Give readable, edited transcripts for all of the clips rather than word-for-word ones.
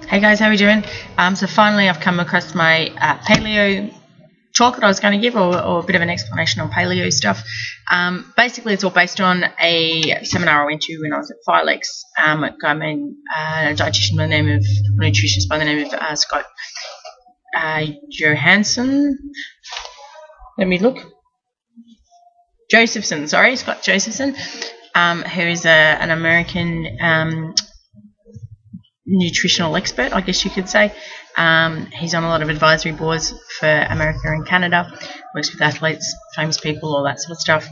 Hey guys, how are we doing? So finally I've come across my paleo talk that I was going to give, or a bit of an explanation on paleo stuff. Basically it's all based on a seminar I went to when I was at Filex. I'm a dietitian by the name of, nutritionist by the name of Scott Josephson. Scott Josephson, who is an American nutritional expert, I guess you could say. He's on a lot of advisory boards for America and Canada, works with athletes, famous people, all that sort of stuff.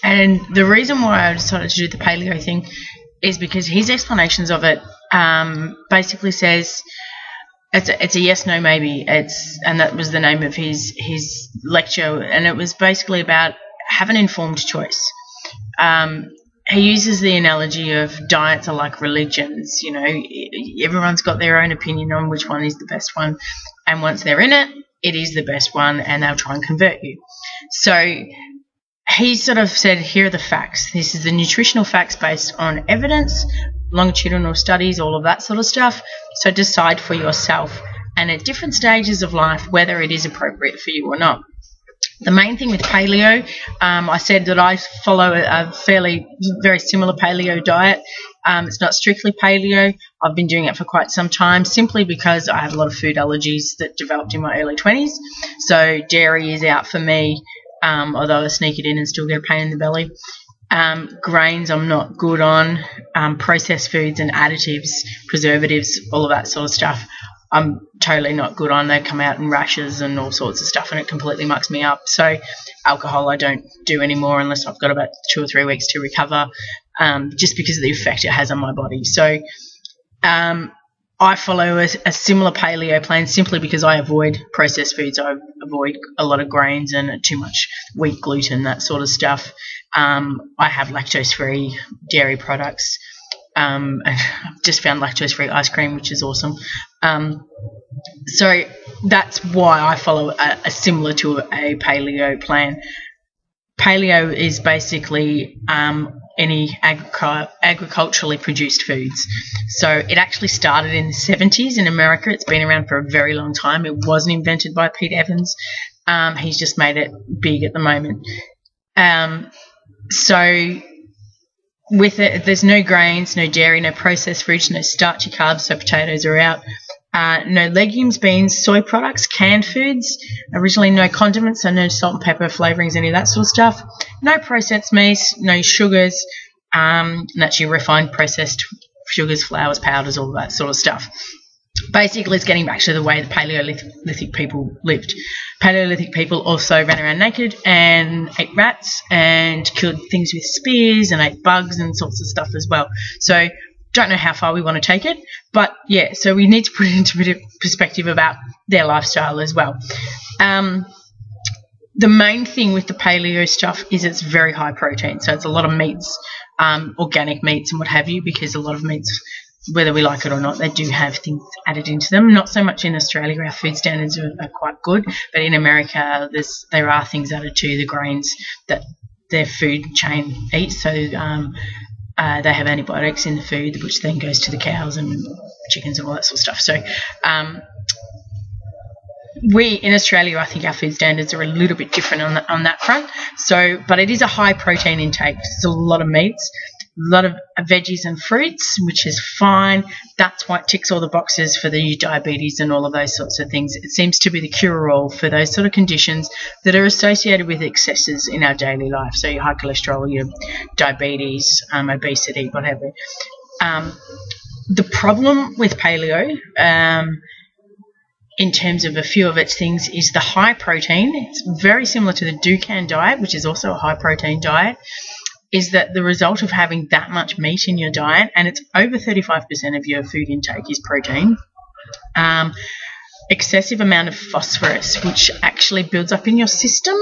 And the reason why I decided to do the paleo thing is because his explanations of it basically says it's a yes, no, maybe. And that was the name of his lecture, and it was basically about have an informed choice. He uses the analogy of diets are like religions. You know, everyone's got their own opinion on which one is the best one, and once they're in it, it is the best one, and they'll try and convert you. So he sort of said, here are the facts. This is the nutritional facts based on evidence, longitudinal studies, all of that sort of stuff. So decide for yourself, and at different stages of life, whether it is appropriate for you or not. The main thing with paleo, I said that I follow a very similar paleo diet. It's not strictly paleo. I've been doing it for quite some time simply because I have a lot of food allergies that developed in my early 20s. So dairy is out for me, although I sneak it in and still get a pain in the belly. Grains I'm not good on. Processed foods and additives, preservatives, all of that sort of stuff, I'm totally not good on. They come out in rashes and all sorts of stuff, and it completely mucks me up. So alcohol I don't do anymore unless I've got about 2 or 3 weeks to recover, just because of the effect it has on my body. So I follow a similar paleo plan simply because I avoid processed foods. I avoid a lot of grains and too much wheat, gluten, that sort of stuff. I have lactose-free dairy products. I've just found lactose-free ice cream, which is awesome. So that's why I follow a similar to a paleo plan. Paleo is basically any agriculturally produced foods. So it actually started in the 70s in America. It's been around for a very long time. It wasn't invented by Pete Evans. He's just made it big at the moment. So with it, there's no grains, no dairy, no processed fruits, no starchy carbs, so potatoes are out. No legumes, beans, soy products, canned foods. Originally no condiments, so no salt and pepper, flavourings, any of that sort of stuff. No processed meats, no sugars, naturally refined processed sugars, flours, powders, all that sort of stuff. Basically, it's getting back to the way the Paleolithic people lived. Paleolithic people also ran around naked and ate rats and killed things with spears and ate bugs and sorts of stuff as well. So don't know how far we want to take it, but yeah, so we need to put it into a bit of perspective about their lifestyle as well. The main thing with the paleo stuff is it's very high protein, so it's a lot of meats, organic meats and what have you, because a lot of meats, whether we like it or not, they do have things added into them. Not so much in Australia. Our food standards are quite good, but in America there are things added to the grains that their food chain eats. So they have antibiotics in the food, which then goes to the cows and chickens and all that sort of stuff. So we in Australia, I think our food standards are a little bit different on that front. So, but it is a high protein intake. It's a lot of meats, a lot of veggies and fruits, which is fine. That's why it ticks all the boxes for the diabetes and all of those sorts of things. It seems to be the cure-all for those sort of conditions that are associated with excesses in our daily life. So your high cholesterol, your diabetes, obesity, whatever. The problem with paleo, in terms of a few of its things, is the high protein. It's very similar to the Dukan diet, which is also a high protein diet, is that the result of having that much meat in your diet, and it's over 35% of your food intake is protein, excessive amount of phosphorus, which actually builds up in your system,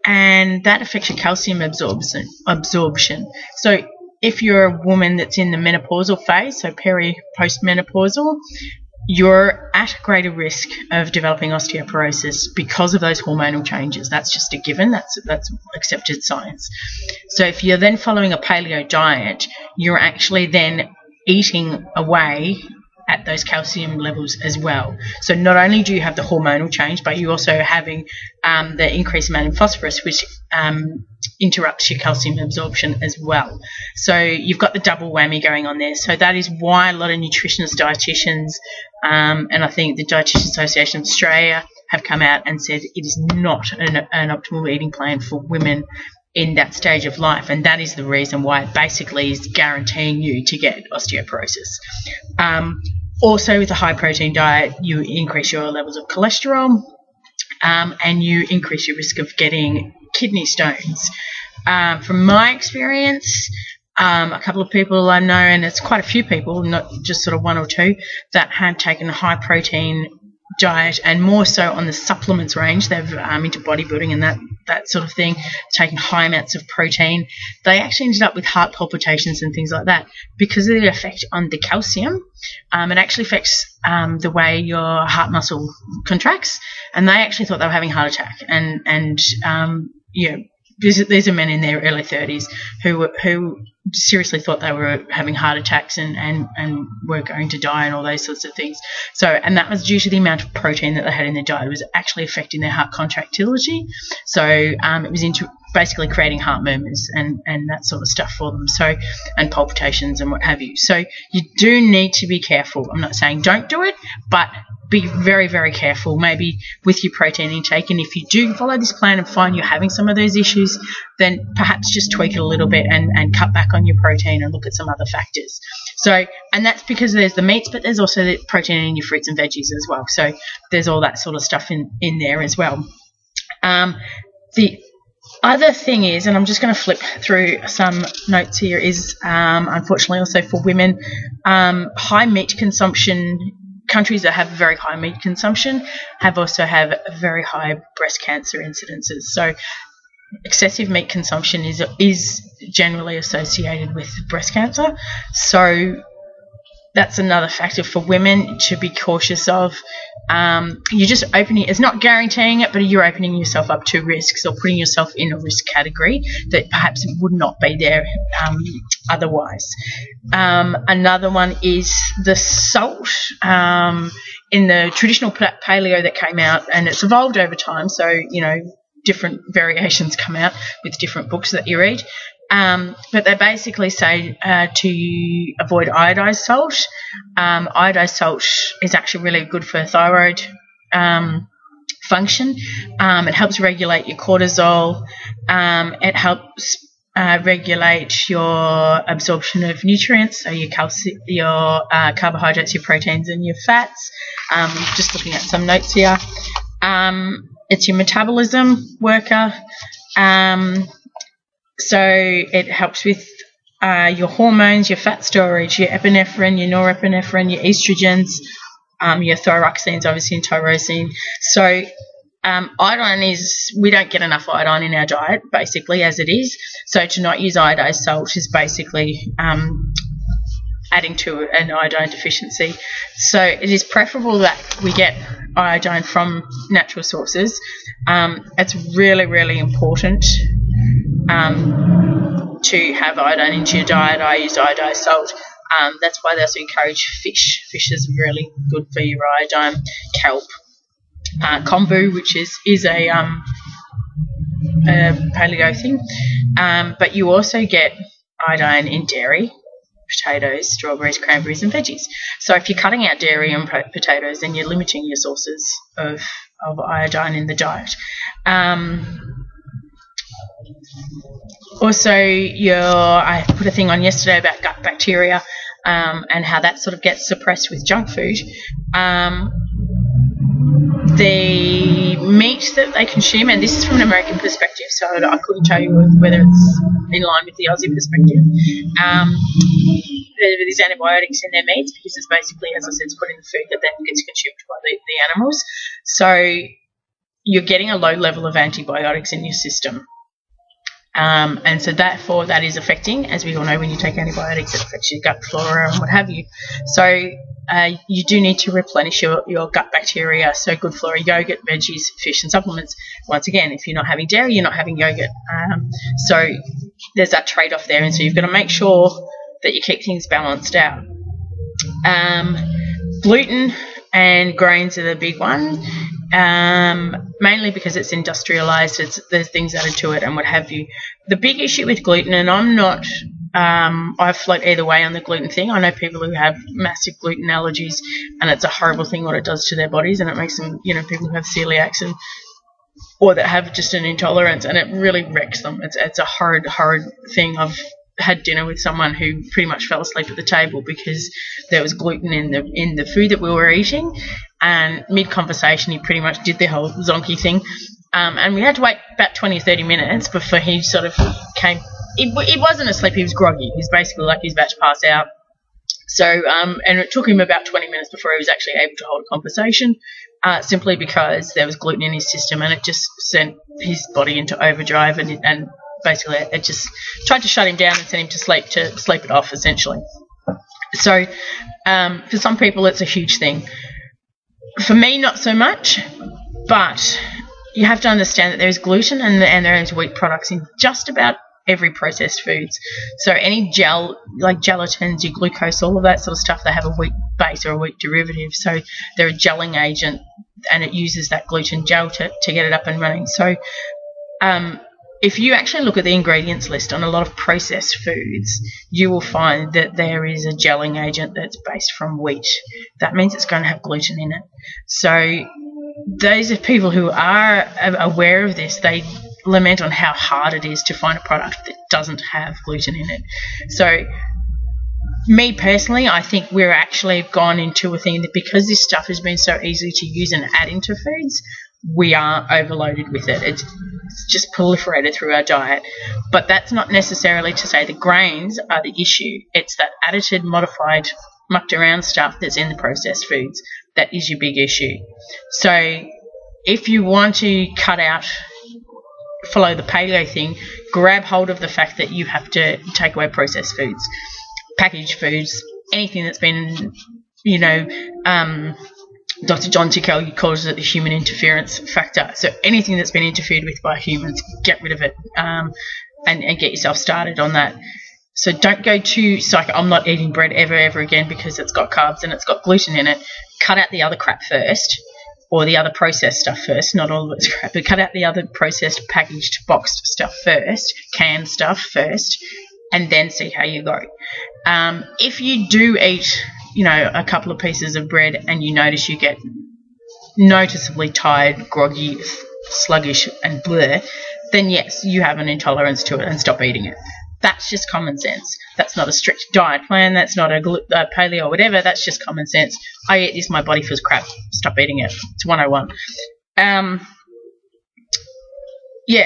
and that affects your calcium absorption. So if you're a woman that's in the menopausal phase, so postmenopausal, you're at greater risk of developing osteoporosis because of those hormonal changes. That's just a given. That's accepted science. So if you're then following a paleo diet, you're actually then eating away at those calcium levels as well. So not only do you have the hormonal change, but you're also having the increased amount of phosphorus, which interrupts your calcium absorption as well. So you've got the double whammy going on there. So that is why a lot of nutritionists, dietitians, and I think the Dietitian Association of Australia have come out and said it is not an optimal eating plan for women in that stage of life, and that is the reason why it basically is guaranteeing you to get osteoporosis. Also, with a high protein diet, you increase your levels of cholesterol, and you increase your risk of getting kidney stones. From my experience, a couple of people I know, and it's quite a few people, not just sort of one or two, that have taken a high protein diet, and more so on the supplements range. They've into bodybuilding and that sort of thing, taking high amounts of protein. They actually ended up with heart palpitations and things like that because of the effect on the calcium. It actually affects the way your heart muscle contracts, and they actually thought they were having a heart attack. And these are men in their early 30s who seriously thought they were having heart attacks and were going to die and all those sorts of things. So, and that was due to the amount of protein that they had in their diet. It was actually affecting their heart contractility. So it was basically creating heart murmurs and that sort of stuff for them. So, and palpitations and what have you. So you do need to be careful. I'm not saying don't do it, but be very, very careful maybe with your protein intake. And if you do follow this plan and find you're having some of those issues, then perhaps just tweak it a little bit and cut back on your protein and look at some other factors. So, and that's because there's the meats, but there's also the protein in your fruits and veggies as well. So there's all that sort of stuff in there as well. The other thing is, and I'm just going to flip through some notes here, is unfortunately also for women, high meat consumption. Countries that have very high meat consumption have very high breast cancer incidences. So excessive meat consumption is generally associated with breast cancer. So that's another factor for women to be cautious of. You're just opening, it's not guaranteeing it, but you're opening yourself up to risks or putting yourself in a risk category that perhaps would not be there otherwise. Another one is the salt. In the traditional paleo that came out, and it's evolved over time, so, different variations come out with different books that you read. But they basically say to avoid iodized salt. Iodized salt is actually really good for thyroid function. It helps regulate your cortisol. It helps regulate your absorption of nutrients, so your carbohydrates, your proteins, and your fats. Just looking at some notes here. It's your metabolism worker. So it helps with your hormones, your fat storage, your epinephrine, your norepinephrine, your estrogens, your thyroxines, obviously, and tyrosine. So iodine we don't get enough iodine in our diet, basically, as it is. So to not use iodized salt is basically adding to an iodine deficiency. So it is preferable that we get iodine from natural sources. It's really, really important to have iodine into your diet. I use iodized salt. That's why they also encourage fish. Fish is really good for your iodine. Kelp, kombu, which is a paleo thing. But you also get iodine in dairy, potatoes, strawberries, cranberries, and veggies. So if you're cutting out dairy and potatoes, then you're limiting your sources of iodine in the diet. Also, I put a thing on yesterday about gut bacteria and how that sort of gets suppressed with junk food. The meat that they consume, and this is from an American perspective, so I couldn't tell you whether it's in line with the Aussie perspective. There's antibiotics in their meats because it's basically, as I said, it's put in the food that then gets consumed by the animals. So you're getting a low level of antibiotics in your system. And so therefore that is affecting, as we all know, when you take antibiotics, it affects your gut flora and what have you. So you do need to replenish your gut bacteria. So good flora, yogurt, veggies, fish, and supplements. Once again, if you're not having dairy, you're not having yogurt. So there's that trade-off there. And so you've got to make sure that you keep things balanced out. Gluten and grains are the big one, mainly because it's industrialized. There's things added to it and what have you. The big issue with gluten, and I'm not, I float either way on the gluten thing. I know people who have massive gluten allergies, and it's a horrible thing what it does to their bodies, and it makes them, people who have celiacs or that have just an intolerance, and it really wrecks them. It's a horrid thing. I've had dinner with someone who pretty much fell asleep at the table because there was gluten in the food that we were eating, and mid-conversation he pretty much did the whole zonky thing, and we had to wait about 20 or 30 minutes before he sort of came. He wasn't asleep, he was groggy. He's basically like he's about to pass out. So, and it took him about 20 minutes before he was actually able to hold a conversation, simply because there was gluten in his system, and it just sent his body into overdrive, and basically it just tried to shut him down and send him to sleep it off, essentially. So for some people it's a huge thing. For me, not so much, but you have to understand that there is gluten and there is wheat products in just about every processed foods. So any gel, like gelatins, your glucose, all of that sort of stuff, they have a wheat base or a wheat derivative. So they're a gelling agent, and it uses that gluten gel to get it up and running. So if you actually look at the ingredients list on a lot of processed foods, you will find that there is a gelling agent that's based from wheat. That means it's going to have gluten in it. So those are people who are aware of this. They lament on how hard it is to find a product that doesn't have gluten in it. So me personally, I think we're actually gone into a thing that because this stuff has been so easy to use and add into foods, we are overloaded with it. It's just proliferated through our diet. But that's not necessarily to say the grains are the issue. It's that edited, modified, mucked around stuff that's in the processed foods that is your big issue. So if you want to follow the paleo thing, grab hold of the fact that you have to take away processed foods, packaged foods, anything that's been, Dr. John Tickell calls it the human interference factor. So anything that's been interfered with by humans, get rid of it, and get yourself started on that. So don't go too I'm not eating bread ever again because it's got carbs and it's got gluten in it. Cut out the other crap first, or the other processed stuff first. Not all of it's crap, but cut out the other processed, packaged, boxed stuff first, canned stuff first, and then see how you go. If you do eat a couple of pieces of bread and you notice you get noticeably tired, groggy, sluggish and bleh, then yes, you have an intolerance to it and stop eating it. That's just common sense. That's not a strict diet plan. That's not a paleo or whatever. That's just common sense. I eat this, my body feels crap. Stop eating it. It's 101.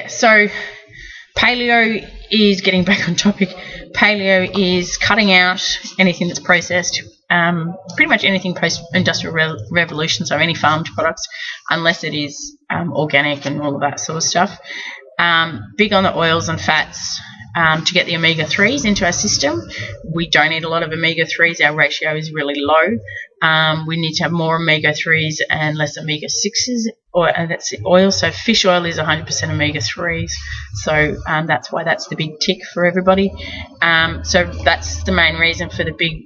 So paleo is, getting back on topic, paleo is cutting out anything that's processed, pretty much anything post-industrial revolution, so any farmed products, unless it is organic and all of that sort of stuff. Big on the oils and fats. To get the omega-3s into our system, we don't eat a lot of omega-3s. Our ratio is really low. We need to have more omega-3s and less omega-6s, and that's oil. So fish oil is 100% omega-3s. So that's why that's the big tick for everybody. So that's the main reason for the big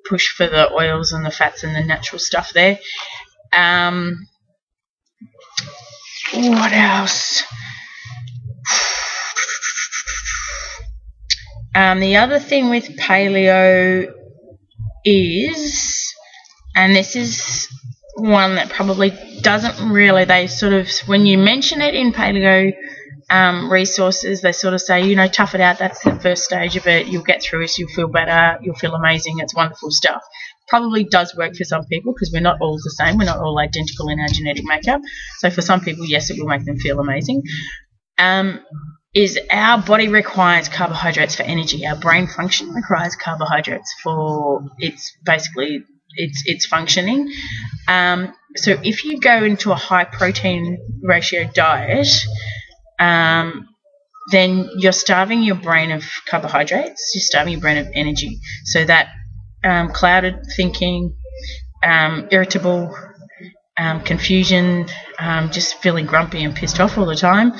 push for the oils and the fats and the natural stuff there. What else? The other thing with paleo is, and this is one that probably doesn't really, they sort of, when you mention it in paleo resources, they sort of say, tough it out, that's the first stage of it, you'll get through it, you'll feel better, you'll feel amazing, it's wonderful stuff. Probably does work for some people because we're not all the same, we're not all identical in our genetic makeup. So for some people, yes, it will make them feel amazing. Is our body requires carbohydrates for energy. Our brain function requires carbohydrates for its functioning. So if you go into a high protein ratio diet, then you're starving your brain of carbohydrates, you're starving your brain of energy. So that clouded thinking, irritable, confusion, just feeling grumpy and pissed off all the time,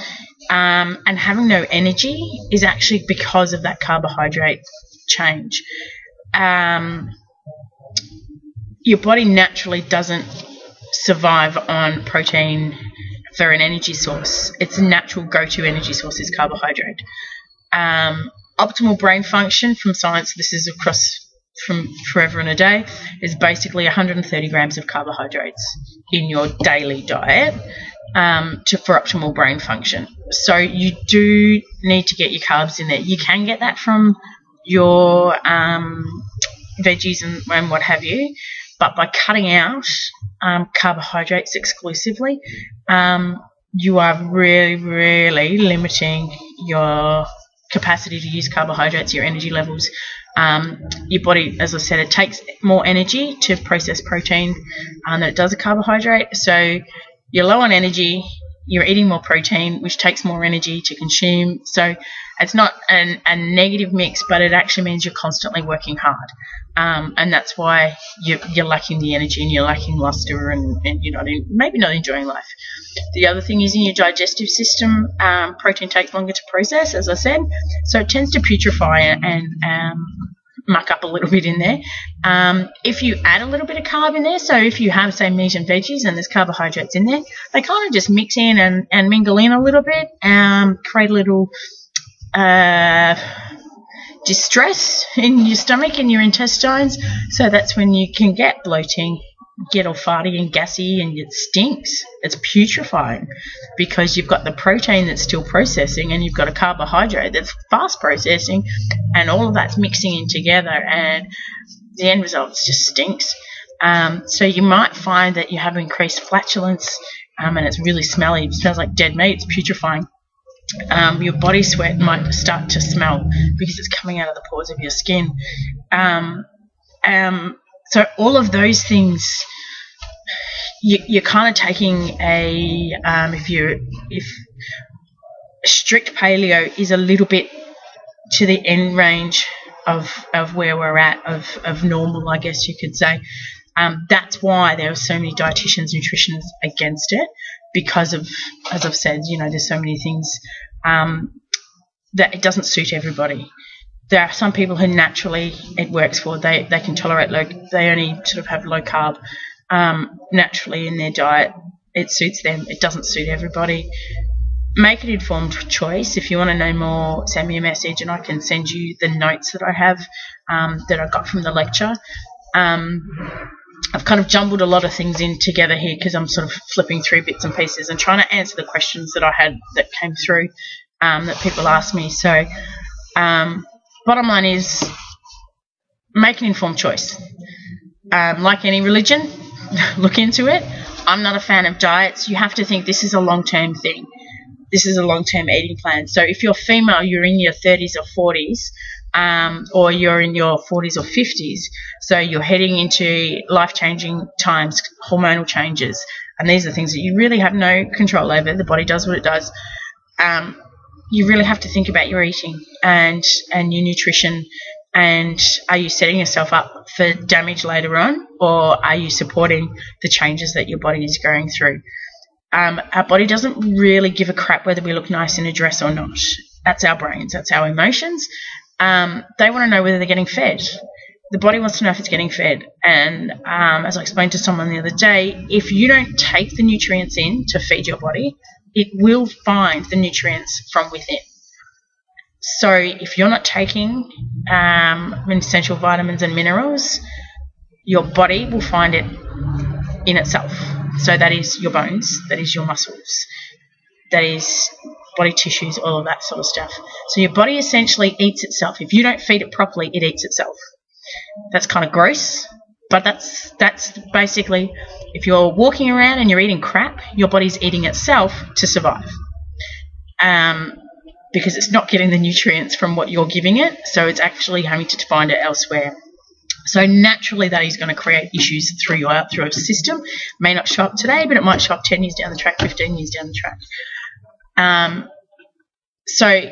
and having no energy is actually because of that carbohydrate change. your body naturally doesn't survive on protein for an energy source. Its natural go-to energy source is carbohydrate. Optimal brain function from science, this is across from forever and a day, is basically 130 grams of carbohydrates in your daily diet for optimal brain function. So you do need to get your carbs in there. You can get that from your veggies and what have you, but by cutting out carbohydrates exclusively, you are really, really limiting your capacity to use carbohydrates, your energy levels. Your body, as I said, it takes more energy to process protein than it does a carbohydrate. So you're low on energy, you're eating more protein, which takes more energy to consume. So it's not a negative mix, but it actually means you're constantly working hard. And that's why you're lacking the energy and you're lacking luster and you're maybe not enjoying life. The other thing is in your digestive system, protein takes longer to process, as I said, so it tends to putrefy and muck up a little bit in there. If you add a little bit of carb in there, so if you have, say, meat and veggies and there's carbohydrates in there, they kind of just mix in and mingle in a little bit, create a little distress in your stomach and your intestines. So that's when you can get bloating, get all farty and gassy, and it stinks. It's putrefying because you've got the protein that's still processing and you've got a carbohydrate that's fast processing, and all of that's mixing in together, and the end result just stinks. So you might find that you have increased flatulence, and it's really smelly. It smells like dead meat. It's putrefying. Your body sweat might start to smell because it's coming out of the pores of your skin. So all of those things, you're kind of taking if strict paleo is a little bit to the end range of where we're at, of normal, I guess you could say. That's why there are so many dietitians, nutritionists against it, because of, as I've said, there's so many things that it doesn't suit everybody. There are some people who naturally it works for. They can tolerate they only sort of have low carb naturally in their diet. It suits them. It doesn't suit everybody. Make an informed choice. If you want to know more, send me a message and I can send you the notes that I have that I got from the lecture. I've kind of jumbled a lot of things in together here because I'm sort of flipping through bits and pieces and trying to answer the questions that I had that came through that people asked me. So bottom line is make an informed choice. Like any religion, look into it. I'm not a fan of diets. You have to think this is a long-term thing. This is a long-term eating plan. So if you're female, you're in your 30s or 40s, or you're in your 40s or 50s, so you're heading into life-changing times, hormonal changes, and these are things that you really have no control over. The body does what it does. You really have to think about your eating and your nutrition, and are you setting yourself up for damage later on, or are you supporting the changes that your body is going through? Our body doesn't really give a crap whether we look nice in a dress or not. That's our brains. That's our emotions. They want to know whether they're getting fed. The body wants to know if it's getting fed. And as I explained to someone the other day, if you don't take the nutrients in to feed your body, it will find the nutrients from within. So if you're not taking essential vitamins and minerals, your body will find it in itself. So that is your bones, that is your muscles, that is body tissues, all of that sort of stuff. So your body essentially eats itself. If you don't feed it properly, it eats itself. That's kind of gross, but that's basically, if you're walking around and you're eating crap, your body's eating itself to survive, because it's not getting the nutrients from what you're giving it, so it's actually having to find it elsewhere. So naturally that is going to create issues through a system. May not show up today, but it might show up 10 years down the track, 15 years down the track. So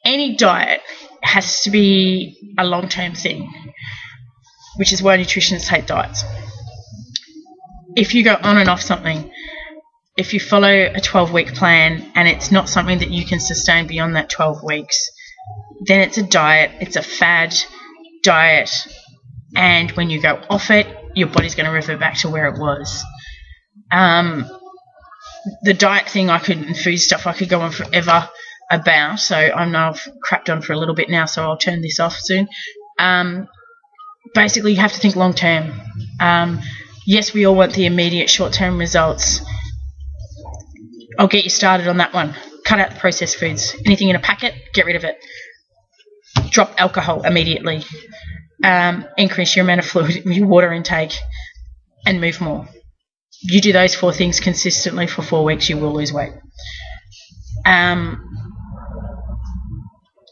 any diet has to be a long-term thing, which is why nutritionists hate diets. If you go on and off something, if you follow a 12-week plan and it's not something that you can sustain beyond that 12 weeks, then it's a diet, it's a fad diet, and when you go off it, your body's going to revert back to where it was. The diet thing and food stuff I could go on forever about, so I know I've crapped on for a little bit now, so I'll turn this off soon. Basically, you have to think long term. Yes, we all want the immediate short-term results. I'll get you started on that one. Cut out the processed foods. Anything in a packet, get rid of it. Drop alcohol immediately. Increase your amount of fluid, your water intake, and move more. You do those 4 things consistently for 4 weeks, you will lose weight.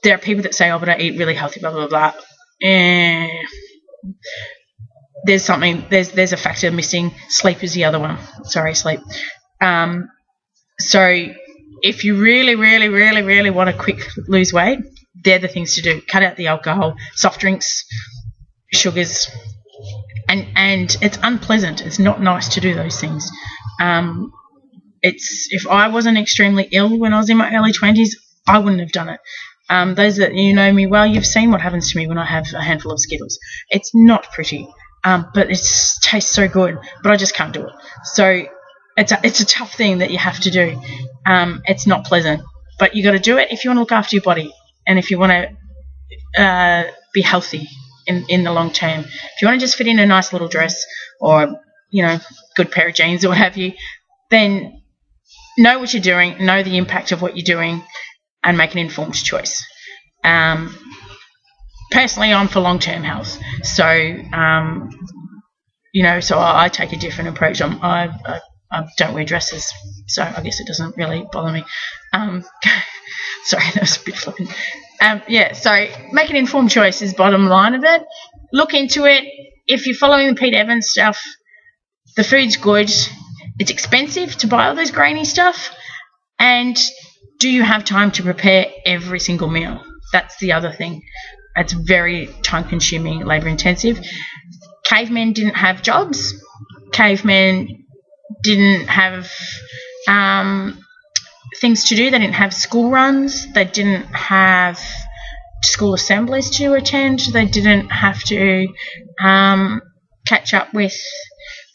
There are people that say, oh, but I eat really healthy, blah, blah, blah. There's a factor missing. Sleep is the other one. Sorry, sleep. So if you really, really, really, really want to quick lose weight, they're the things to do. Cut out the alcohol, soft drinks, sugars, and it's unpleasant. It's not nice to do those things. If I wasn't extremely ill when I was in my early 20s, I wouldn't have done it. Those that you know me well, you've seen what happens to me when I have a handful of Skittles. It's not pretty, but it tastes so good, but I just can't do it. So it's a tough thing that you have to do. It's not pleasant, but you got to do it if you want to look after your body and if you want to be healthy in the long term. If you want to just fit in a nice little dress or, good pair of jeans or what have you, then know what you're doing, know the impact of what you're doing, and make an informed choice. Personally, I'm for long-term health. So, so I take a different approach. I don't wear dresses, so I guess it doesn't really bother me. Sorry, that was a bit flippant. So make an informed choice is bottom line of it. Look into it. If you're following the Pete Evans stuff, the food's good. It's expensive to buy all this grainy stuff. And do you have time to prepare every single meal? That's the other thing. It's very time-consuming, labour-intensive. Cavemen didn't have jobs. Cavemen didn't have things to do. They didn't have school runs. They didn't have school assemblies to attend. They didn't have to catch up with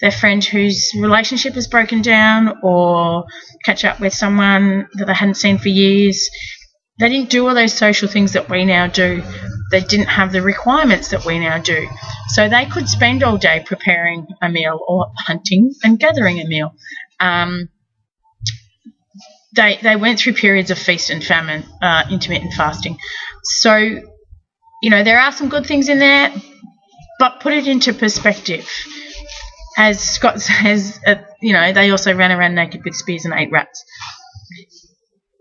their friend whose relationship has broken down or catch up with someone that they hadn't seen for years. They didn't do all those social things that we now do. They didn't have the requirements that we now do. So they could spend all day preparing a meal or hunting and gathering a meal. They went through periods of feast and famine, intermittent fasting. So, there are some good things in there, but put it into perspective. As Scott says, they also ran around naked with spears and ate rats.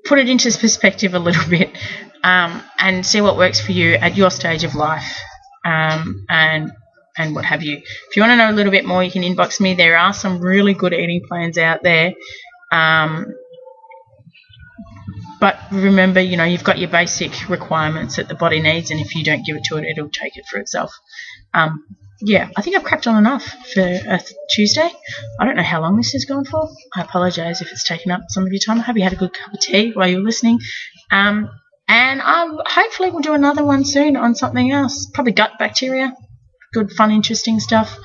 Put it into perspective a little bit and see what works for you at your stage of life and what have you. If you want to know a little bit more, you can inbox me. There are some really good eating plans out there. But remember, you've got your basic requirements that the body needs, and if you don't give it to it, it'll take it for itself. I think I've crapped on enough for a Tuesday. I don't know how long this has gone for. I apologise if it's taken up some of your time. I hope you had a good cup of tea while you were listening. And hopefully we'll do another one soon on something else. Probably gut bacteria. Good, fun, interesting stuff.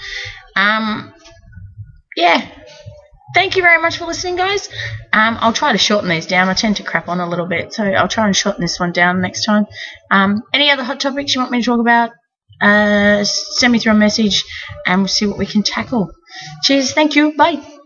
Thank you very much for listening, guys. I'll try to shorten these down. I tend to crap on a little bit, so I'll try and shorten this one down next time. Any other hot topics you want me to talk about? Send me through a message and we'll see what we can tackle. Cheers. Thank you. Bye.